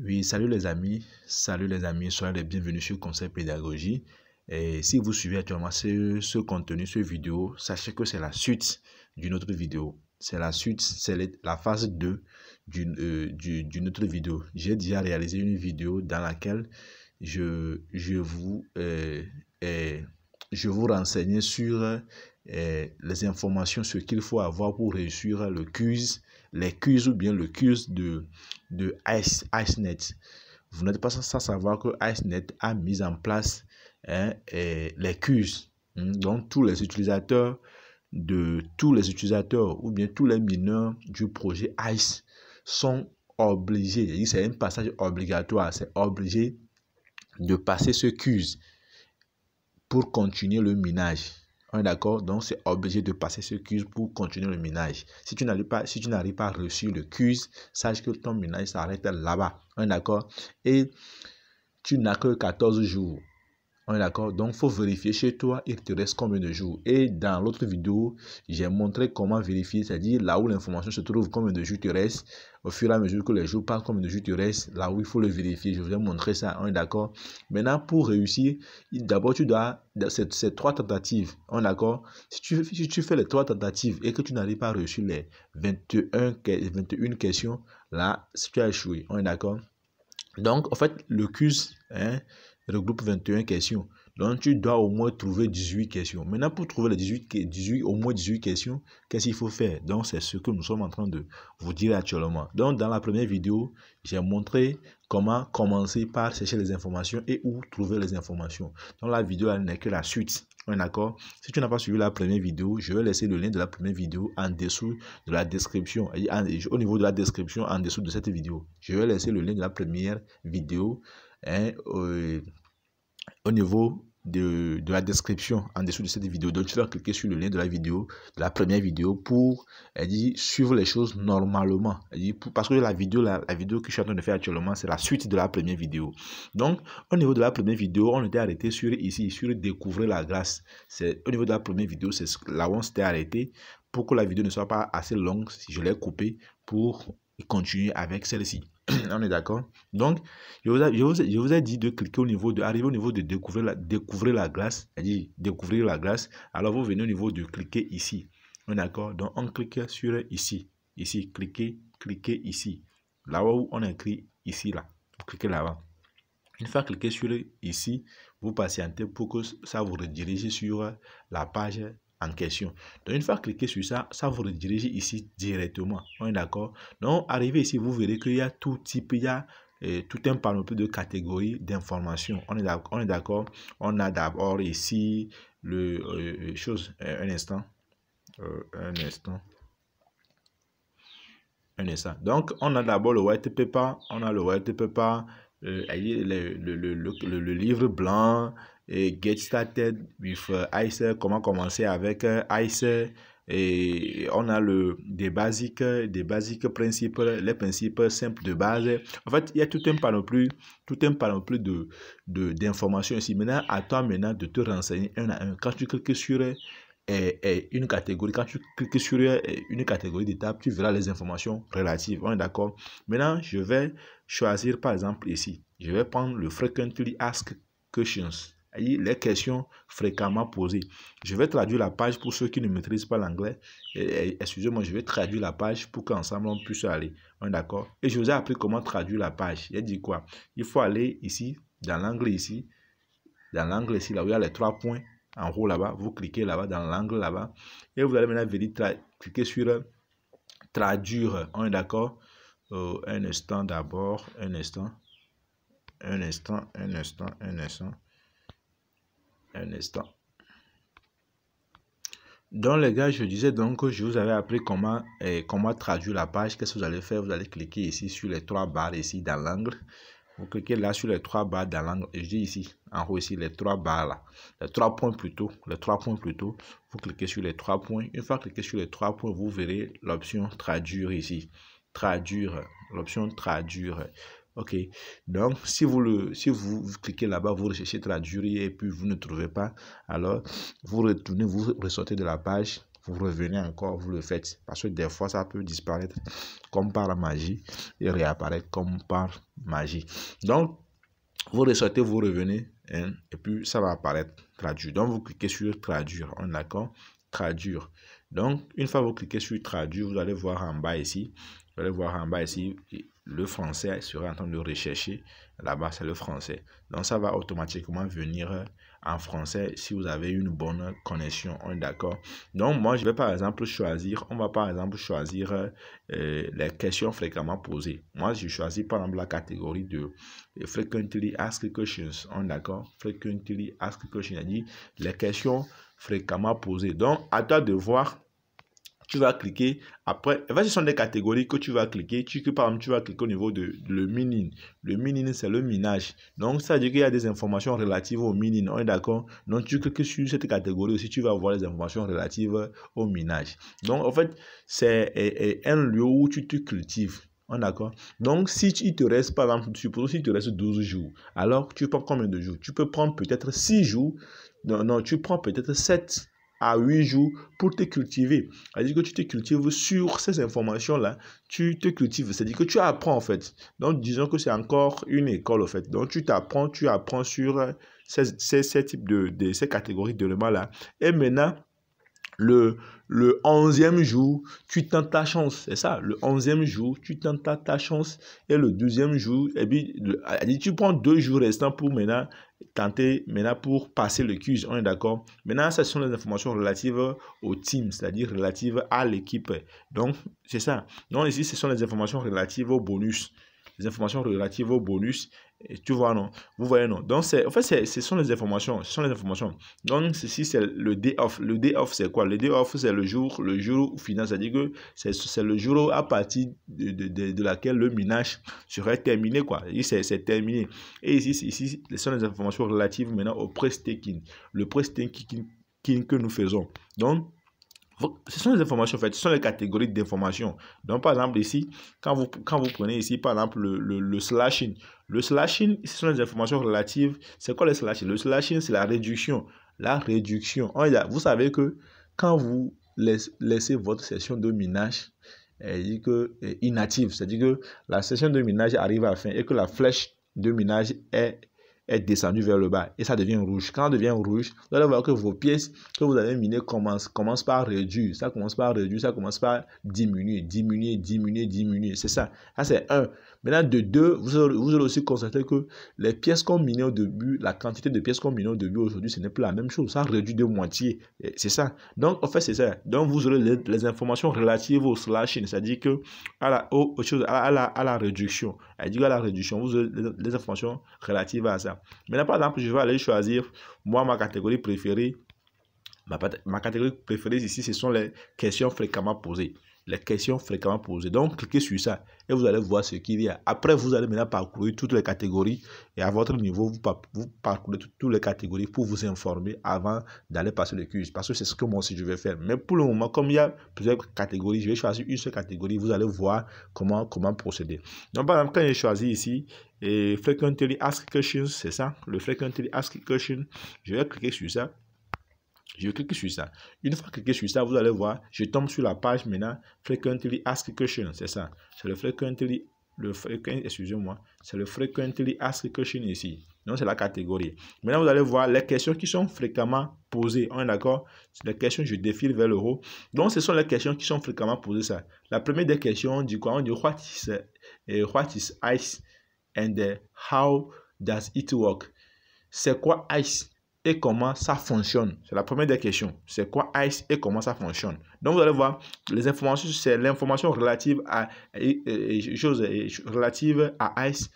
Oui, salut les amis, soyez les bienvenus sur Conseil Pédagogie. Et si vous suivez actuellement ce contenu, ce vidéo, sachez que c'est la suite d'une autre vidéo. C'est la suite, c'est la phase 2 d'une autre vidéo. J'ai déjà réalisé une vidéo dans laquelle je vous renseignais sur les informations, ce qu'il faut avoir pour réussir le quiz, les quiz ou bien le quiz de IceNet. Vous n'êtes pas sans savoir que IceNet a mis en place les quiz. Donc, tous les utilisateurs ou bien tous les mineurs du projet ICE sont obligés, c'est un passage obligatoire, c'est obligé de passer ce quiz pour continuer le minage. On est d'accord? Donc, c'est obligé de passer ce quiz pour continuer le minage. Si tu n'arrives pas à réussir le quiz, sache que ton minage s'arrête là-bas. On est d'accord? Et tu n'as que 14 jours. On est d'accord? Donc, il faut vérifier chez toi, il te reste combien de jours. Et dans l'autre vidéo, j'ai montré comment vérifier, c'est-à-dire là où l'information se trouve, combien de jours te reste. Au fur et à mesure que les jours passent, combien de jours te reste, là où il faut le vérifier. Je vous ai montré ça, on est d'accord? Maintenant, pour réussir, d'abord, tu dois, ces 3 tentatives, on est d'accord? Si tu fais les 3 tentatives et que tu n'arrives pas à réussir les 21 questions, là, tu as échoué, on est d'accord? Donc, en fait, le quiz regroupe 21 questions. Donc, tu dois au moins trouver 18 questions. Maintenant, pour trouver les au moins 18 questions, qu'est-ce qu'il faut faire? Donc, c'est ce que nous sommes en train de vous dire actuellement. Donc, dans la première vidéo, j'ai montré comment commencer par chercher les informations et où trouver les informations. Donc, la vidéo, elle n'est que la suite. On est d'accord? Si tu n'as pas suivi la première vidéo, je vais laisser le lien de la première vidéo en dessous de la description. Au niveau de la description, en dessous de cette vidéo. Je vais laisser le lien de la première vidéo au niveau de la description en dessous de cette vidéo. Donc, tu dois cliquer sur le lien de la vidéo, de la première vidéo pour suivre les choses normalement. Parce que la vidéo que je suis en train de faire actuellement, c'est la suite de la première vidéo. Donc, au niveau de la première vidéo, on était arrêté sur découvrir la grâce. C'est au niveau de la première vidéo, c'est là où on s'était arrêté. Pour que la vidéo ne soit pas assez longue, si je l'ai coupée pour continuer avec celle-ci. On est d'accord? Donc, je vous ai dit de cliquer arriver au niveau de découvrir la grâce, c'est-à-dire découvrir la grâce. Alors, vous venez au niveau de cliquer ici. On est d'accord? Donc, on clique sur ici. Ici, cliquez ici. Là où on écrit ici, là. Vous cliquez là-bas. Une fois cliqué sur ici, vous patientez pour que ça vous redirige sur la page en question. Donc, une fois cliqué sur ça, ça vous redirige ici directement. On est d'accord? Donc, arrivé ici, vous verrez qu'il y a tout type, il y a tout un panoplie de catégories d'informations. On est d'accord? On a d'abord ici un instant. Donc, on a d'abord le white paper. On a le white paper, le livre blanc, et Get Started with ICE, comment commencer avec ICE. Et on a des basiques principes, les principes simples de base. En fait, il y a tout un panoplie d'informations ici. Maintenant, à toi de te renseigner un à un. Quand tu cliques sur une catégorie, quand tu cliques sur une catégorie d'étapes, tu verras les informations relatives. On est d'accord? Maintenant, je vais choisir par exemple ici. Je vais prendre le Frequently Asked Questions, les questions fréquemment posées. Je vais traduire la page pour ceux qui ne maîtrisent pas l'anglais. Excusez-moi, je vais traduire la page pour qu'ensemble on puisse aller. On est d'accord? Et je vous ai appris comment traduire la page. Il a dit quoi? Il faut aller ici, dans l'angle ici, là où il y a les 3 points. En haut là-bas, vous cliquez là-bas dans l'angle là-bas et vous allez maintenant venir cliquer sur traduire. On est d'accord? Un instant d'abord, un instant. Donc les gars, je disais donc que je vous avais appris comment traduire la page. Qu'est-ce que vous allez faire? Vous allez cliquer ici sur les 3 barres ici dans l'angle. Vous cliquez là sur les 3 barres dans l'angle. Je dis ici, en haut ici, les 3 barres là. Les 3 points plutôt. Vous cliquez sur les 3 points. Une fois cliqué sur les 3 points, vous verrez l'option traduire ici. L'option traduire. Ok. Donc, si vous cliquez là-bas, vous recherchez traduire et puis vous ne trouvez pas, alors vous retournez, vous ressortez de la page. vous revenez encore, vous le faites. Parce que des fois, ça peut disparaître comme par magie et réapparaître comme par magie. Donc, vous ressortez, vous revenez, hein, et puis ça va apparaître traduire. Donc, vous cliquez sur traduire. On est d'accord? Traduire. Donc, une fois que vous cliquez sur traduire, vous allez voir en bas ici. Vous allez voir en bas ici, le français sera en train de rechercher. Là-bas, c'est le français. Donc, ça va automatiquement venir en français si vous avez une bonne connexion. On est d'accord? Donc, moi, je vais par exemple choisir, on va par exemple choisir les questions fréquemment posées. Moi, je choisis par exemple la catégorie de Frequently Asked Questions. On est d'accord? Frequently Asked Questions, c'est-à-dire les questions fréquemment posées. Donc, à toi de voir. Tu vas cliquer, après, ce sont des catégories que tu vas cliquer. Par exemple, tu vas cliquer au niveau de le mining. Le mining, c'est le minage. Donc, ça veut dire qu'il y a des informations relatives au mining. On est d'accord? Donc, tu cliques sur cette catégorie aussi, tu vas voir les informations relatives au minage. Donc, en fait, c'est un lieu où tu te cultives. On est d'accord? Donc, si il te reste, par exemple, suppose si il te reste 12 jours, alors tu prends combien de jours? Tu peux prendre peut-être 6 jours. Non, tu prends peut-être 7 à 8 jours pour te cultiver. C'est-à-dire que tu te cultives sur ces informations-là, tu te cultives, c'est-à-dire que tu apprends en fait. Donc, disons que c'est encore une école en fait. Donc, tu apprends sur ces types ces catégories d'éléments-là. Et maintenant, le 11e jour, tu tentes ta chance. C'est ça, le 11e jour, tu tentes ta chance. Et le 12e jour, et puis, tu prends 2 jours restants pour maintenant tenter, pour passer le quiz. On est d'accord? Maintenant, ce sont les informations relatives au team, c'est-à-dire relatives à l'équipe. Donc, c'est ça. Donc, ici, ce sont les informations relatives au bonus. Les informations relatives au bonus. Et tu vois, non? Vous voyez, non? Donc, en fait, ce sont les informations. Ce sont les informations. Donc, ceci, c'est le day off. Le day off, c'est quoi? Le day off, c'est le jour final. C'est-à-dire que c'est le jour à partir de laquelle le minage serait terminé, quoi. C'est terminé. Et ici, ce sont les informations relatives maintenant au pre-staking. Le pre-staking que nous faisons. Donc, ce sont les informations, en fait, ce sont les catégories d'informations. Donc, par exemple, ici, quand vous prenez ici, par exemple, le slashing. Le slashing, ce sont les informations relatives. C'est quoi le slashing? Le slashing, c'est la réduction. La réduction. Vous savez que quand vous laissez votre session de minage inactive, c'est-à-dire que la session de minage arrive à la fin et que la flèche de minage est descendu vers le bas et ça devient rouge. Quand ça devient rouge, vous allez voir que vos pièces que vous avez minées commencent par réduire. Ça commence par réduire, ça commence par diminuer. C'est ça. Ça, c'est 1. Maintenant, de 2, vous allez aussi constater que les pièces qu'on minait au début, la quantité de pièces qu'on minait au début aujourd'hui, ce n'est plus la même chose. Ça réduit de moitié. C'est ça. Donc, en fait, c'est ça. Donc, vous aurez les informations relatives au slashing, c'est-à-dire que à la réduction. C'est-à-dire à la réduction, vous aurez les informations relatives à ça. Maintenant, par exemple, je vais aller choisir, moi, ma catégorie préférée. Ma catégorie préférée ici, ce sont les questions fréquemment posées. Les questions fréquemment posées. Donc, cliquez sur ça et vous allez voir ce qu'il y a. Après, vous allez maintenant parcourir toutes les catégories et à votre niveau, vous parcourez toutes les catégories pour vous informer avant d'aller passer le quiz. Parce que c'est ce que moi aussi je vais faire. Mais pour le moment, comme il y a plusieurs catégories, je vais choisir une seule catégorie. Vous allez voir comment procéder. Donc, par exemple, quand j'ai choisi ici, et Frequently Asked Questions, c'est ça, le Frequently Asked Questions, je vais cliquer sur ça. Je clique sur ça. Une fois cliqué sur ça, vous allez voir, je tombe sur la page maintenant, Frequently Asked Questions, c'est ça. C'est le Frequently Asked Questions ici. Donc, c'est la catégorie. Maintenant, vous allez voir les questions qui sont fréquemment posées. On est d'accord? C'est les questions, je défile vers le haut. Donc, ce sont les questions qui sont fréquemment posées, ça. La première des questions, on dit quoi? On dit what is ICE and how does it work? C'est quoi ICE? Et comment ça fonctionne? C'est la première des questions. C'est quoi ICE et comment ça fonctionne? Donc, vous allez voir, les informations, c'est l'information relative à relatives à ICE,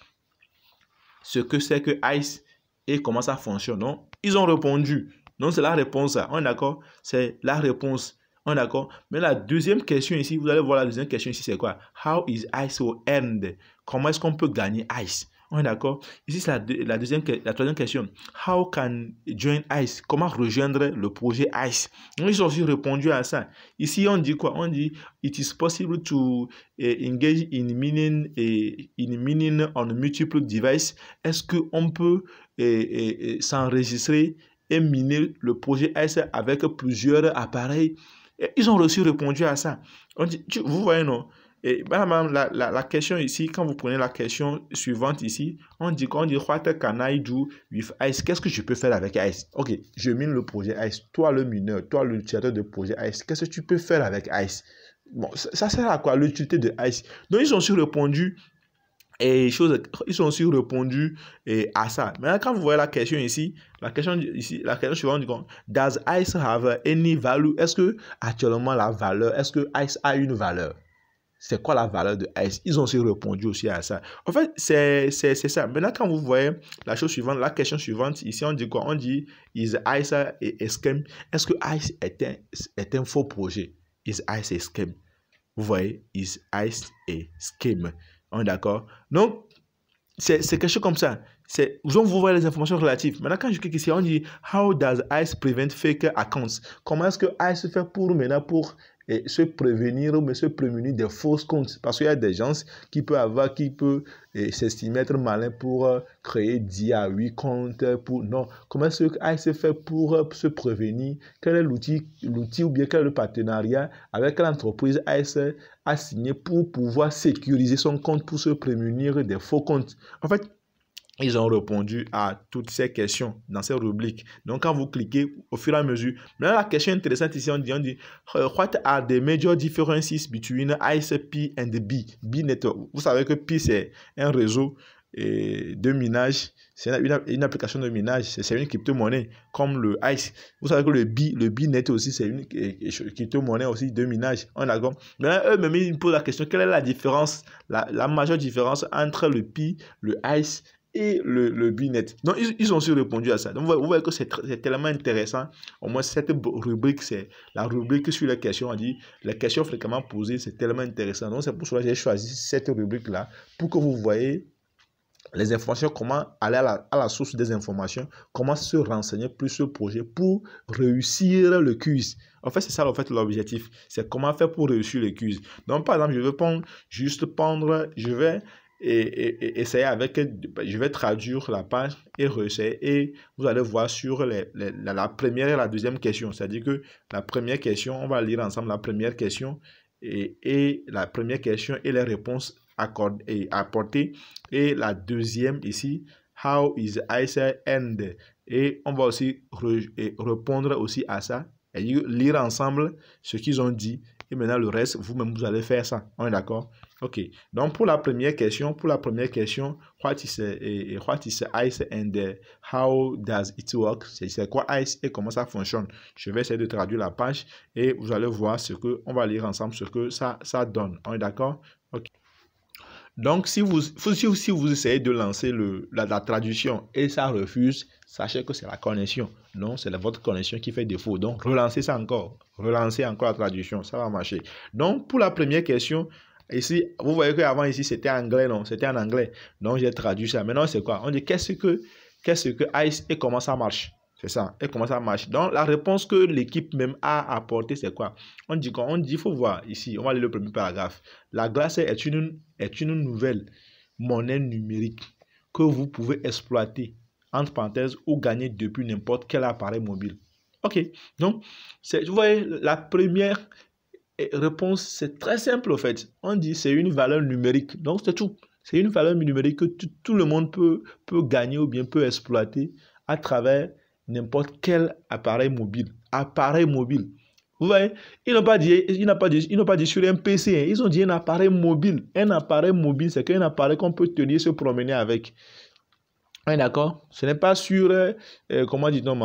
ce que c'est que ICE et comment ça fonctionne. Donc, ils ont répondu. Donc, c'est la réponse. On est d'accord? C'est la réponse. On est d'accord? Mais la deuxième question ici, vous allez voir la deuxième question ici, c'est quoi? How is ICE earned? Comment est-ce qu'on peut gagner ICE? On est d'accord? Ici, c'est la troisième question. How can join ICE? Comment rejoindre le projet ICE? Ils ont aussi répondu à ça. Ici, on dit quoi? On dit, it is possible to engage in mining on multiple devices. Est-ce qu'on peut s'enregistrer et miner le projet ICE avec plusieurs appareils? Et ils ont reçu répondu à ça. On dit, vous voyez, non? Et la question ici, quand vous prenez la question suivante ici, on dit what can I do with ICE? Qu'est-ce que je peux faire avec ICE? Ok, je mine le projet ICE. Toi, le mineur, toi, l'utilisateur de projet ICE, qu'est-ce que tu peux faire avec ICE? Bon, ça sert à quoi l'utilité de ICE? Donc, ils ont su répondu ils ont aussi répondu à ça. Maintenant, quand vous voyez la question ici, la question suivante, does ICE have any value? Est-ce que actuellement est-ce que ICE a une valeur? C'est quoi la valeur de ICE? Ils ont aussi répondu aussi à ça. En fait, c'est ça. Maintenant, quand vous voyez la chose suivante, la question suivante, ici, on dit quoi? On dit, is ICE a scam? Est-ce que ICE est un faux projet? Is ICE a scam? Vous voyez, is ICE a scam? On est d'accord? Donc, c'est quelque chose comme ça. Vous voyez les informations relatives. Maintenant, quand je clique ici, on dit how does ICE prevent fake accounts? Comment est-ce que ICE fait pour se prévenir ou se prémunir des fausses comptes? Parce qu'il y a des gens qui peuvent s'estimer être malins pour créer 10 à 8 comptes. Non. Comment est-ce que ICE fait pour se prévenir? Quel est l'outil ou bien quel est le partenariat avec l'entreprise ICE a signé pour pouvoir sécuriser son compte pour se prémunir des faux comptes? En fait, ils ont répondu à toutes ces questions dans ces rubriques. Donc, quand vous cliquez au fur et à mesure, maintenant la question intéressante ici, on dit what are the major differences between ICE and B Network? Vous savez que Pi, c'est un réseau de minage, c'est une application de minage, c'est une crypto-monnaie comme le ICE. Vous savez que le B-Net aussi, c'est une crypto-monnaie aussi de minage. On a maintenant, eux-mêmes, ils me posent la question, quelle est la différence, la majeure différence entre le Pi, le ICE et le B-Net? Donc, ils ont aussi répondu à ça. Donc, vous voyez que c'est tellement intéressant. Au moins, cette rubrique, c'est la rubrique sur les questions. On dit les questions fréquemment posées, c'est tellement intéressant. Donc, c'est pour cela que j'ai choisi cette rubrique-là pour que vous voyez les informations, comment aller à la source des informations, comment se renseigner plus sur le projet pour réussir le quiz. En fait, c'est ça, en fait, l'objectif. C'est comment faire pour réussir le quiz. Donc, par exemple, je vais essayer je vais traduire la page et réessayer. Et vous allez voir sur la première et la deuxième question. C'est-à-dire que la première question, on va lire ensemble la première question et la première question et les réponses apportées. Et la deuxième ici, how is ICE end? Et on va aussi répondre aussi à ça. Et lire ensemble ce qu'ils ont dit. Et maintenant, le reste, vous-même, vous allez faire ça. On est d'accord? Ok. Donc, pour la première question, what is ICE and how does it work? C'est quoi ICE et comment ça fonctionne? Je vais essayer de traduire la page et vous allez voir on va lire ensemble ce que ça donne. On est d'accord? Ok. Donc, si vous essayez de lancer la traduction et ça refuse, sachez que c'est la connexion. Non, c'est votre connexion qui fait défaut. Donc, relancez ça encore. Relancez encore la traduction. Ça va marcher. Donc, pour la première question, ici, vous voyez qu'avant, ici, c'était anglais. Non, c'était en anglais. Donc, j'ai traduit ça. Maintenant, c'est quoi? On dit qu'est-ce que ICE et comment ça marche? C'est ça. Et comment ça marche? Donc, la réponse que l'équipe même a apportée, c'est quoi? On dit, il faut voir ici. On va lire le premier paragraphe. La glace est une nouvelle monnaie numérique que vous pouvez exploiter, entre parenthèses, ou gagner depuis n'importe quel appareil mobile. Ok. Donc, vous voyez, la première réponse, c'est très simple, en fait. On dit, c'est une valeur numérique. Donc, c'est tout. C'est une valeur numérique que tout le monde peut gagner ou bien peut exploiter à travers n'importe quel appareil mobile. Vous voyez, ils n'ont pas dit sur un PC, hein. Ils ont dit un appareil mobile. Un appareil mobile, c'est qu'un appareil qu'on peut tenir, se promener avec. Ouais, d'accord? Ce n'est pas sur, comment dit-on,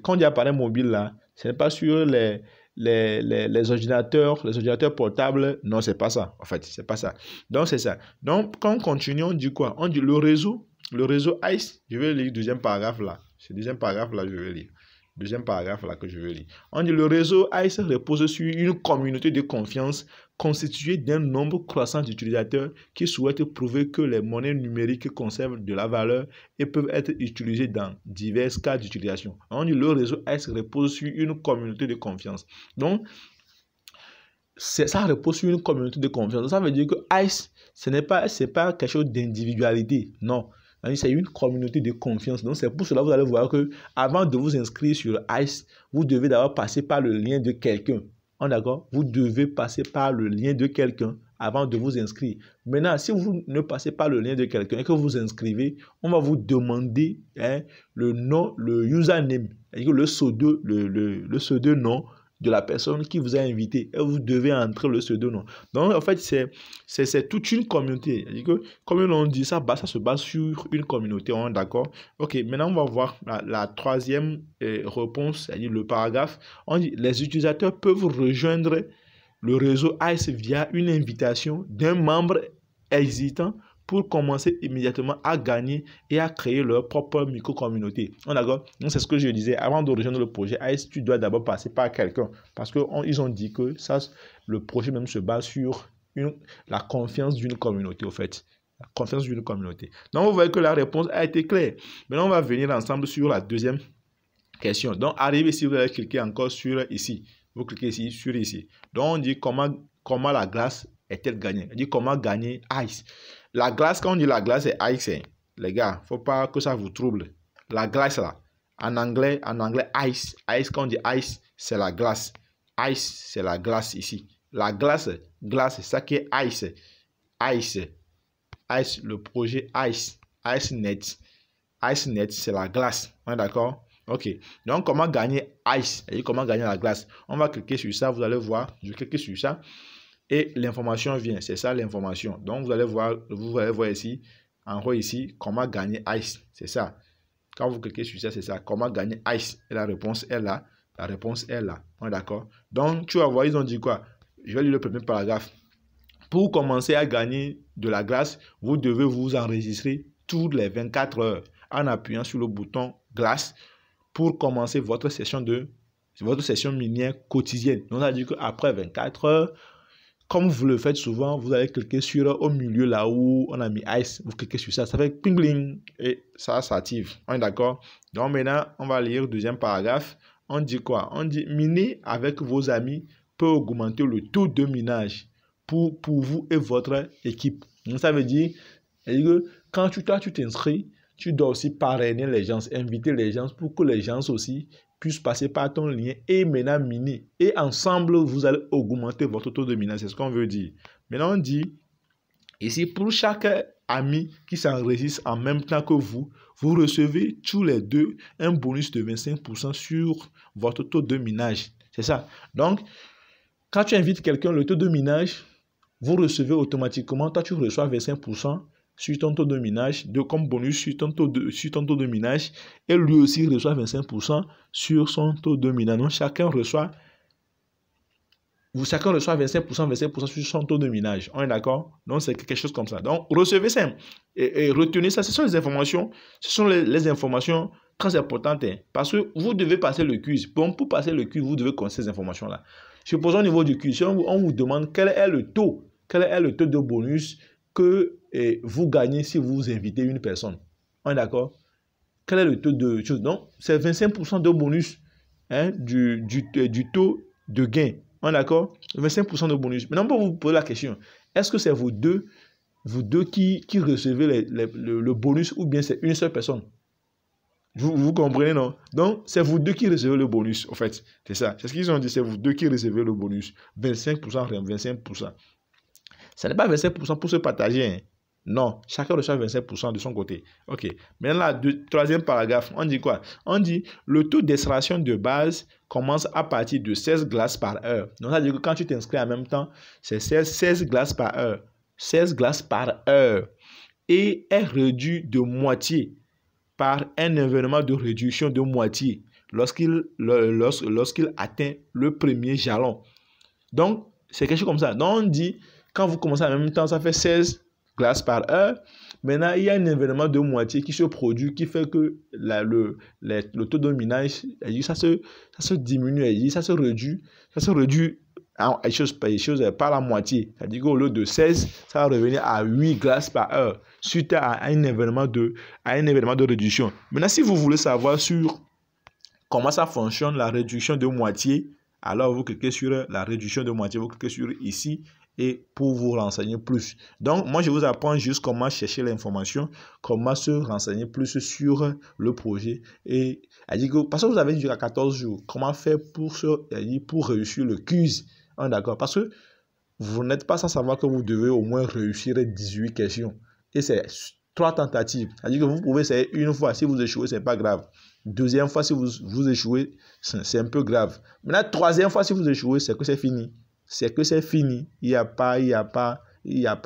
quand il y a appareil mobile là, ce n'est pas sur les ordinateurs portables. Non, c'est pas ça. En fait, c'est pas ça. Donc, c'est ça. Donc, quand on continue, on dit quoi? On dit le réseau ICE. Je vais lire le deuxième paragraphe là. C'est le deuxième paragraphe là, je vais lire. Deuxième paragraphe là que je vais lire. On dit le réseau ICE repose sur une communauté de confiance constituée d'un nombre croissant d'utilisateurs qui souhaitent prouver que les monnaies numériques conservent de la valeur et peuvent être utilisées dans divers cas d'utilisation. On dit le réseau ICE repose sur une communauté de confiance. Donc, ça repose sur une communauté de confiance. Ça veut dire que ICE, c'est pas quelque chose d'individualité. Non. C'est une communauté de confiance. Donc, c'est pour cela que vous allez voir que avant de vous inscrire sur ICE, vous devez d'abord passer par le lien de quelqu'un. D'accord? Vous devez passer par le lien de quelqu'un avant de vous inscrire. Maintenant, si vous ne passez pas le lien de quelqu'un et que vous vous inscrivez, on va vous demander le nom, le username, le pseudo-nom de la personne qui vous a invité et vous devez entrer le pseudo-nom. Donc, en fait, c'est toute une communauté. Comme on dit, ça se base sur une communauté. On est d'accord? Ok, maintenant, on va voir la troisième réponse, c'est-à-dire le paragraphe. On dit, les utilisateurs peuvent rejoindre le réseau ICE via une invitation d'un membre hésitant pour commencer immédiatement à gagner et à créer leur propre micro-communauté. D'accord? Donc, c'est ce que je disais. Avant de rejoindre le projet ICE, tu dois d'abord passer par quelqu'un. Parce qu'ils ont dit que ça, le projet même se base sur la confiance d'une communauté, au fait. La confiance d'une communauté. Donc, vous voyez que la réponse a été claire. Maintenant, on va venir ensemble sur la deuxième question. Donc, arrivez ici, vous allez cliquer encore sur ici. Vous cliquez ici sur ici. Donc, on dit comment la glace est-elle gagnée. On dit comment gagner ICE. La glace, quand on dit la glace, c'est ICE. Les gars, il ne faut pas que ça vous trouble. La glace, là, en anglais, ICE. ICE, quand on dit ICE, c'est la glace. ICE, c'est la glace ici. La glace, c'est ça qui est ICE. ICE. ICE, le projet ICE. ICENet. ICENet, c'est la glace. On est d'accord? Ok. Donc, comment gagner ICE? Et comment gagner la glace? On va cliquer sur ça. Vous allez voir. Je clique sur ça. Et l'information vient, c'est ça l'information. Donc, vous allez voir ici, en haut ici, comment gagner ICE. C'est ça. Quand vous cliquez sur ça, c'est ça. Comment gagner ICE. Et la réponse est là. La réponse est là. On est d'accord? Donc, tu vas voir, ils ont dit quoi? Je vais lire le premier paragraphe. Pour commencer à gagner de la glace, vous devez vous enregistrer toutes les 24 heures en appuyant sur le bouton glace pour commencer votre session minière quotidienne. Donc, ça veut dire qu'après 24 heures, comme vous le faites souvent, vous allez cliquer sur au milieu là où on a mis ICE. Vous cliquez sur ça, ça fait ping bling et ça s'active. On est d'accord? Donc maintenant, on va lire le deuxième paragraphe. On dit quoi? On dit miner avec vos amis peut augmenter le taux de minage pour vous et votre équipe. Donc ça veut dire que quand tu t'inscris, tu dois aussi parrainer les gens, inviter les gens pour que les gens aussi puissent passer par ton lien et maintenant miner. Et ensemble, vous allez augmenter votre taux de minage. C'est ce qu'on veut dire. Maintenant, on dit, ici, pour chaque ami qui s'enregistre en même temps que vous recevez tous les deux un bonus de 25% sur votre taux de minage. C'est ça. Donc, quand tu invites quelqu'un, le taux de minage, vous recevez automatiquement, toi tu reçois 25% sur ton taux de minage, comme bonus sur ton taux de minage, et lui aussi reçoit 25% sur son taux de minage. Donc, chacun reçoit 25% sur son taux de minage. On est d'accord? Donc, c'est quelque chose comme ça. Donc, recevez ça et retenez ça. Ce sont les informations, les informations très importantes, hein, parce que vous devez passer le quiz. Pour passer le quiz, vous devez connaître ces informations-là. Supposons au niveau du quiz, si on vous demande quel est le taux de bonus que vous gagnez si vous invitez une personne. On est d'accord? Quel est le taux de chose? Donc, c'est 25% de bonus, hein, du taux de gain. On est d'accord? 25% de bonus. Maintenant, on peut vous poser la question. Est-ce que c'est vous deux qui recevez le bonus ou bien c'est une seule personne? Vous comprenez, non? Donc, c'est vous deux qui recevez le bonus, en fait. C'est ça. C'est ce qu'ils ont dit. C'est vous deux qui recevez le bonus. 25%, 25%. Ça n'est pas 25% pour se partager. Hein. Non, chacun reçoit 25% de son côté. Ok. Maintenant, troisième paragraphe, on dit quoi? On dit le taux d'extraction de base commence à partir de 16 glaces par heure. Donc, ça veut dire que quand tu t'inscris en même temps, c'est 16 glaces par heure. 16 glaces par heure. Et est réduit de moitié par un événement de réduction de moitié lorsqu'il atteint le premier jalon. Donc, c'est quelque chose comme ça. Donc, on dit, quand vous commencez en même temps, ça fait 16 glaces par heure. Maintenant, il y a un événement de moitié qui se produit, qui fait que le taux de minage, ça se diminue, ça se réduit par la moitié. C'est-à-dire qu'au lieu de 16, ça va revenir à 8 glaces par heure suite à un événement de réduction. Maintenant, si vous voulez savoir sur comment ça fonctionne, la réduction de moitié, alors vous cliquez sur la réduction de moitié, vous cliquez sur ici et pour vous renseigner plus. Donc, moi, je vous apprends juste comment chercher l'information, comment se renseigner plus sur le projet. Et parce que vous avez jusqu'à 14 jours, comment faire pour réussir le quiz. D'accord? Parce que vous n'êtes pas sans savoir que vous devez au moins réussir 18 questions. Et c'est 3 tentatives. C'est-à-dire que vous pouvez essayer une fois. Si vous échouez, ce n'est pas grave. Deuxième fois, si vous échouez, c'est un peu grave. Maintenant, troisième fois, si vous échouez, c'est que c'est fini. C'est que c'est fini. Il n'y a pas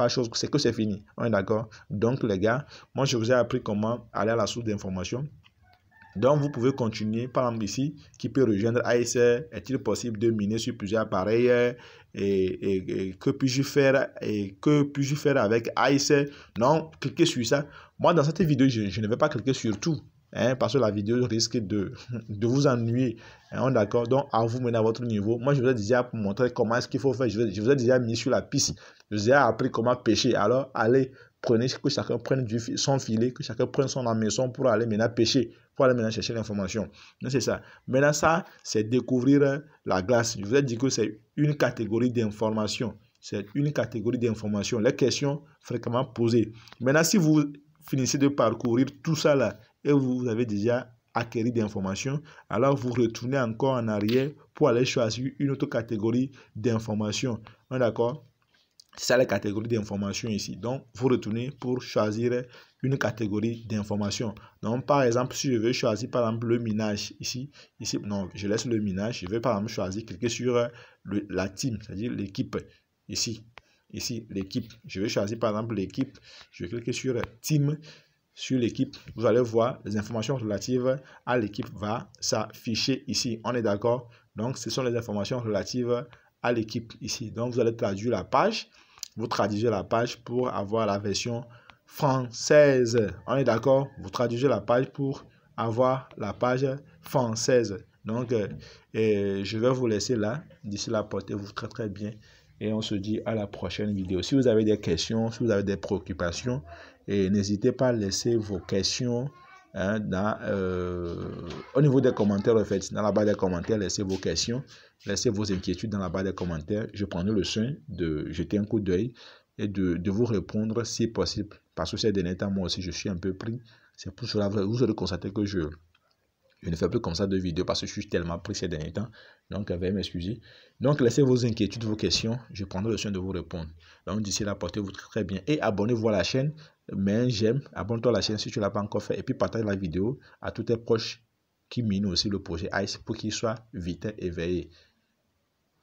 chose. C'est que c'est fini. On est d'accord? Donc, les gars, moi, je vous ai appris comment aller à la source d'information. Donc, vous pouvez continuer, par exemple ici, qui peut rejoindre Acer. Est-il possible de miner sur plusieurs appareils et que puis-je faire avec Acer? Non, cliquez sur ça. Moi, dans cette vidéo, je ne vais pas cliquer sur tout, parce que la vidéo risque de vous ennuyer. On est d'accord? Donc, à vous mener à votre niveau. Moi, je vous ai déjà montré comment est-ce qu'il faut faire. Je vous ai déjà mis sur la piste. Je vous ai appris comment pêcher. Alors, allez, que chacun prenne son filet, que chacun prenne son hameçon pour aller maintenant pêcher, pour aller maintenant chercher l'information. Donc, c'est ça. Maintenant, ça, c'est découvrir la glace. Je vous ai dit que c'est une catégorie d'information. C'est une catégorie d'information. Les questions fréquemment posées. Maintenant, si vous finissez de parcourir tout ça là et vous avez déjà acquis d'informations, alors vous retournez encore en arrière pour aller choisir une autre catégorie d'information. D'accord? C'est ça la catégorie d'information ici. Donc, vous retournez pour choisir une catégorie d'information. Donc, par exemple, si je veux choisir par exemple le minage ici, non, je laisse le minage. Je vais par exemple choisir, cliquer sur la team, c'est-à-dire l'équipe ici, l'équipe. Je vais choisir par exemple l'équipe. Je vais cliquer sur team. Sur l'équipe, vous allez voir les informations relatives à l'équipe va s'afficher ici. On est d'accord? Donc, ce sont les informations relatives à l'équipe ici. Donc, vous allez traduire la page. Vous traduisez la page pour avoir la version française. On est d'accord? Vous traduisez la page pour avoir la page française. Donc, je vais vous laisser là. D'ici là, portez-vous très très bien. Et on se dit à la prochaine vidéo. Si vous avez des questions, si vous avez des préoccupations, n'hésitez pas à laisser vos questions au niveau des commentaires. En fait, dans la barre des commentaires, laissez vos questions, laissez vos inquiétudes dans la barre des commentaires. Je prendrai le soin de jeter un coup d'œil et de vous répondre si possible. Parce que ces derniers temps, moi aussi, je suis un peu pris. C'est pour cela que vous aurez constaté que je ne fais plus comme ça de vidéos parce que je suis tellement pris ces derniers temps. Donc, veuillez m'excuser. Donc, laissez vos inquiétudes, vos questions. Je prendrai le soin de vous répondre. Donc, d'ici là, portez-vous très bien. Et abonnez-vous à la chaîne. Mets un j'aime. Abonne-toi à la chaîne si tu ne l'as pas encore fait. Et puis, partage la vidéo à tous tes proches qui minent aussi le projet ICE pour qu'ils soient vite éveillés.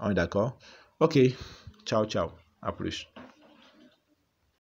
On est d'accord? Ok. Ciao, ciao. À plus.